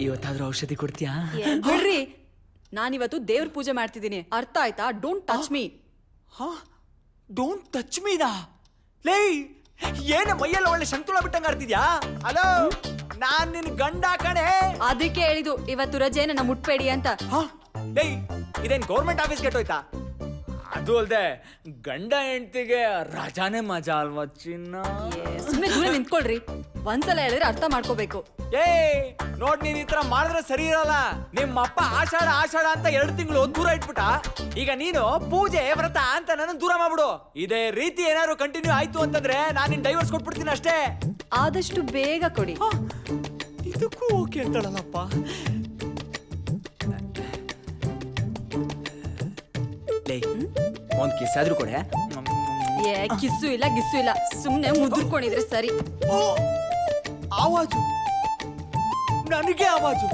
ಇವತ್ತಾದ್ರೂ ಔಷಧಿ ಕೊಡ್ತೀಯಾ? ಬಿಡ್ರಿ, ನಾನಿವತ್ತು ದೇವ್ರ ಪೂಜೆ ಮಾಡ್ತಿದ್ದೀನಿ, ಅರ್ಥ ಆಯ್ತಾ? Don't touch me. Don't touch ಮೀನಾ? ಲೇ, ಏನ ಮೈಯೆಲ್ಲ ಒಳ್ಳೆ ಸಂತುಳ ಬಿಟ್ಟಂಗ ಆಡ್ತಿದ್ಯಾ? ಹಲೋ, ನಾನ್ ನಿನ್ ಗಂಡ ಕಣೆ. ಅದಕ್ಕೆ ಹೇಳಿದು ಇವತ್ತು ರಜೆ, ನನ್ನ ಮುಟ್ಬೇಡಿ ಅಂತ. ಲೇ, ಇದೇನ್ ಗೌರ್ಮೆಂಟ್ ಆಫೀಸ್ ಕೆಟ್ಟೋಯ್ತಾ? ಅದು ಅಲ್ದೆ ಗಂಡ ಹೆಂಡತಿಗೆ ರಜಾನೆ ಮಜಾ ಅಲ್ವಾ ಚಿನ್ನ? ಸುಮ್ಮನೆ ದೂರ ನಿಂತ್ಕೊಳ್ರಿ, ಒಂದ್ಸಲ ಹೇಳಿದ್ರೆ ಅರ್ಥ ಮಾಡ್ಕೋಬೇಕು. ನೋಡ್, ನೀನ್ ಈ ತರ ಮಾಡಿದ್ರೆ ಸರಿ ಇರಲ್ಲ. ನಿಮ್ಮ ಅಪ್ಪ ಆಷಾಢ ಆಷಾಢ ಅಂತ 2 ತಿಂಗಳು ದೂರ ಇಟ್ಬಿಟ್ಟ. ಈಗ ನೀನು ಪೂಜೆ ವ್ರತ ಅಂತ ನನ್ನ ದೂರ ಮಾಡ್ಬಿಡು. ಇದೇ ರೀತಿ ಏನಾದ್ರು ಕಂಟಿನ್ಯೂ ಆಯ್ತು ಅಂತಂದ್ರೆ ನಾನು ನಿನ್ ಡೈವರ್ಸ್ ಕೊಟ್ಬಿಡ್ತೀನಿ ಅಷ್ಟೇ. ಆದಷ್ಟು ಬೇಗ ಕೊಡಿ. ಇದಕ್ಕೂ ಓಕೆ ಅಂತಾಳಲ್ಲಪ್ಪ. ಒಂದ್ ಕಿಸ್ ಆದ್ರೂ ಕೊಡೆ. ಕಿಸ್ಸು ಇಲ್ಲ ಗಿಸ್ಸು ಇಲ್ಲ, ಸುಮ್ನೆ ಮುದುರ್ಕೊಂಡಿದ್ರೆ ಸರಿ. ಆವಾಜು, ನನಗೆ ಆವಾಜು.